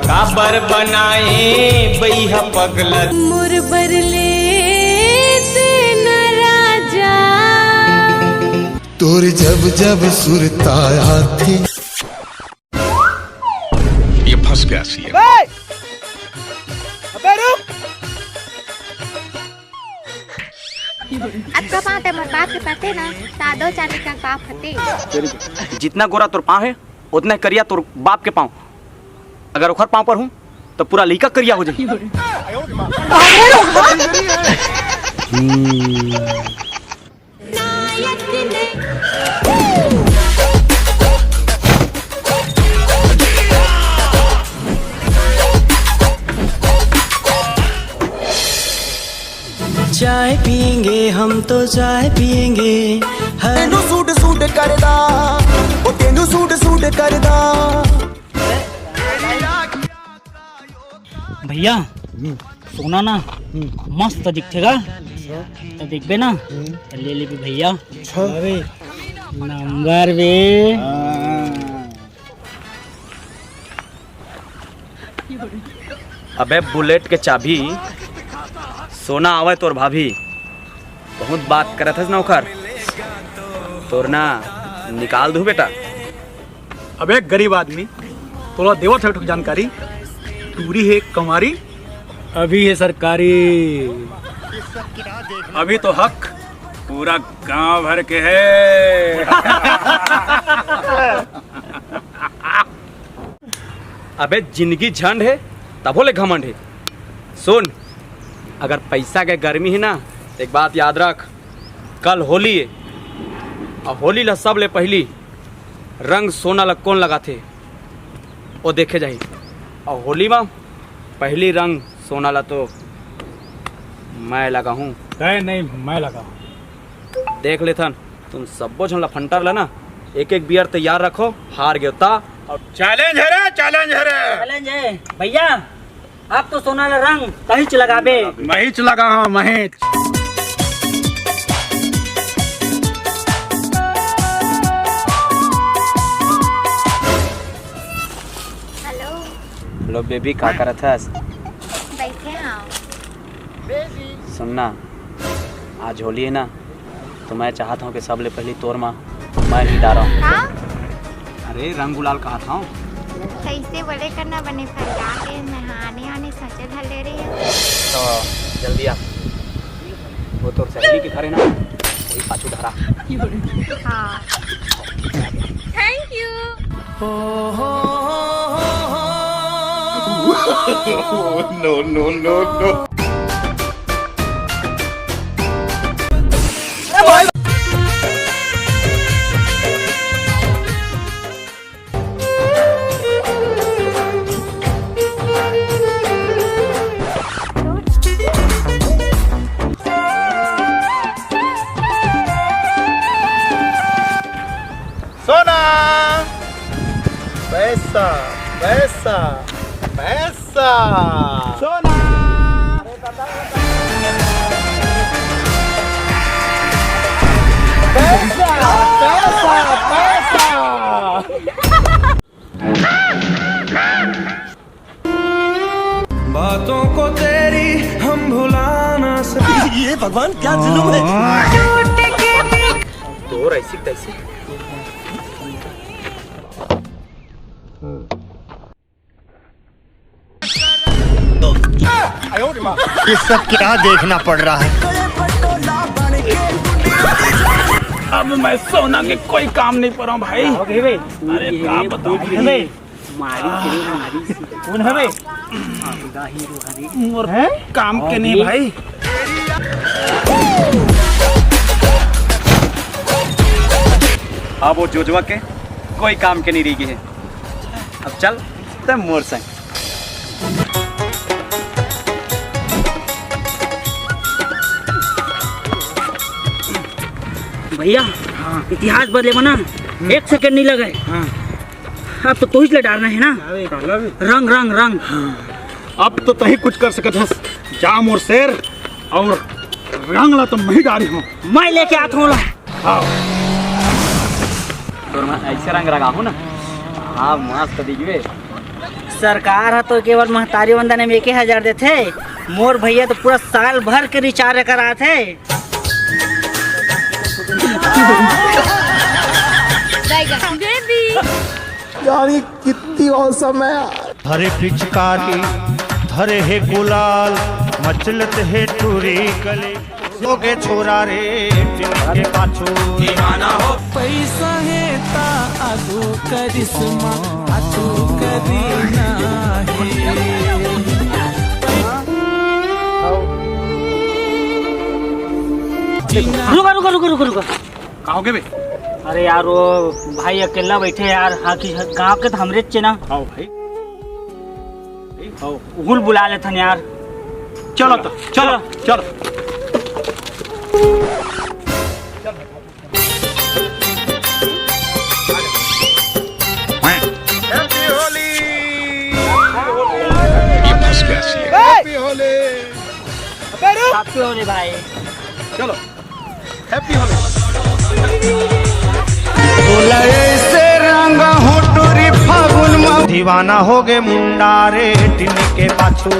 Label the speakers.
Speaker 1: काबर बनाए बैहा पगला
Speaker 2: मोर बरले तेना राजा
Speaker 3: तोर जब जब सुरताया थी
Speaker 4: ये फंस गया सी
Speaker 5: अच्छा बात है मत बात के पते ना सादो चांदी का बाप हते
Speaker 6: जितना गोरा तोर पाँव है उतना ही करिया तोर बाप के पाँव। अगर ओखर पाँव पर हूँ तो पूरा लइका करिया हो जाए।
Speaker 7: चाय पियेंगे हम तो चाय पियेंगे
Speaker 8: तेनू सूट सूट करदा ओ तेनू सूट सूट करदा।
Speaker 7: भैया सोना ना मस्त दिखेगा तो देखबे ना तो ले ले भैया नंबर बे।
Speaker 6: अबे बुलेट के चाबी सोना आवे तोर भाभी बहुत बात करत हस ना ओखर तोर ना निकाल दू बेटा।
Speaker 9: अबे गरीब आदमी तोला देवत है जानकारी दूरी है कमारी अभी है सरकारी अभी तो हक पूरा गांव भर के है।
Speaker 6: अबे जिंदगी झंड है तब ले घमंड है। सुन अगर पैसा के गर्मी है ना तो एक बात याद रख कल होली है और होली ला सब ले पहली रंग सोना ला कौन लगा थे वो देखे जाही और होली में पहली रंग सोना ला तो मैं लगा हूँ।
Speaker 9: नहीं मैं लगा
Speaker 6: देख लेथन तुम सबो झन ला फंटर ला ना एक एक बियर तैयार रखो हार गयो ता और
Speaker 9: चैलेंज है रे चैलेंज है रे
Speaker 7: चैलेंज है भैया आप तो सोना ला रंग कहीं लगाबे
Speaker 9: महीच लगा हाँ महीच।
Speaker 5: हेलो
Speaker 6: लो बेबी का करत हस?
Speaker 5: बैठे आओ
Speaker 6: सुनना आज होली है ना तो मैं चाहता हूँ कि सबले पहली तोर माँ मैं ही डारा हूँ।
Speaker 5: हाँ
Speaker 6: अरे रंग गुलाल कहा था
Speaker 5: कैसे बड़े करना बने फरिया के नहाने आने सचे धर ले रही है
Speaker 6: तो जल्दी आ वो तोर सहेली के घर है ना वही पाछू धरा।
Speaker 5: हाँ thank you.
Speaker 4: No no no no
Speaker 8: सोना पैसा पैसा पैसा सोना पैसा पैसा पैसा।
Speaker 7: बातों को तेरी हम भुला ना सके।
Speaker 8: ये भगवान क्या जुल्म है।
Speaker 6: तो ऐसी तैसी
Speaker 3: ये सब क्या देखना पड़ रहा है।
Speaker 9: अब मैं सोना के कोई काम नहीं पर हूँ भाई। अरे क्या बताऊँ कौन है भाई काम के नहीं भाई।
Speaker 6: अब वो जोजवा के कोई काम के नहीं रही है। अब चल तब मोर संग।
Speaker 7: भैया इतिहास बदले बना 1 सेकंड नहीं लगे। अब तो तू ही डालना है ना रंग रंग रंग।
Speaker 9: अब तो तही कुछ कर सकत हस जाम और शेर और रंग ला तो मैं डाली हूँ
Speaker 7: मैं लेके आता हूँ।
Speaker 6: तो मैं ऐसे रंग लगा हूँ ना हाँ मस्त दिखवे
Speaker 7: सरकार है तो केवल महतारी वंदन में 1,000 देते, मोर भैया तो पूरा साल भर के रिचार्ज कराते।
Speaker 2: बेबी
Speaker 8: यानी कितनी औसम है।
Speaker 3: हरे पिचकारी धरे है गुलाल मचलत है टूरी गले लोगे छोरा रे के पाछू दीवाना हो
Speaker 10: पैसा है ता आदू करिश्मा आदू करीना
Speaker 7: रुको रुको रुको रुको रुको।
Speaker 9: कहाँ बे?
Speaker 7: अरे यार वो भाई अकेला बैठे यार, हाँ की गाँव के तो हमरे चे ना।
Speaker 9: आओ भाई,
Speaker 7: उहुल बुला लेथन यार।
Speaker 9: चलो तो चलो चलो।
Speaker 4: ये फंस गया सी।
Speaker 7: हैप्पी होली भाई।
Speaker 9: चलो हैप्पी होली।
Speaker 3: से रंग हो टोरी फागुन में दीवाना हो गे मुंडा रे टिन के पाछू।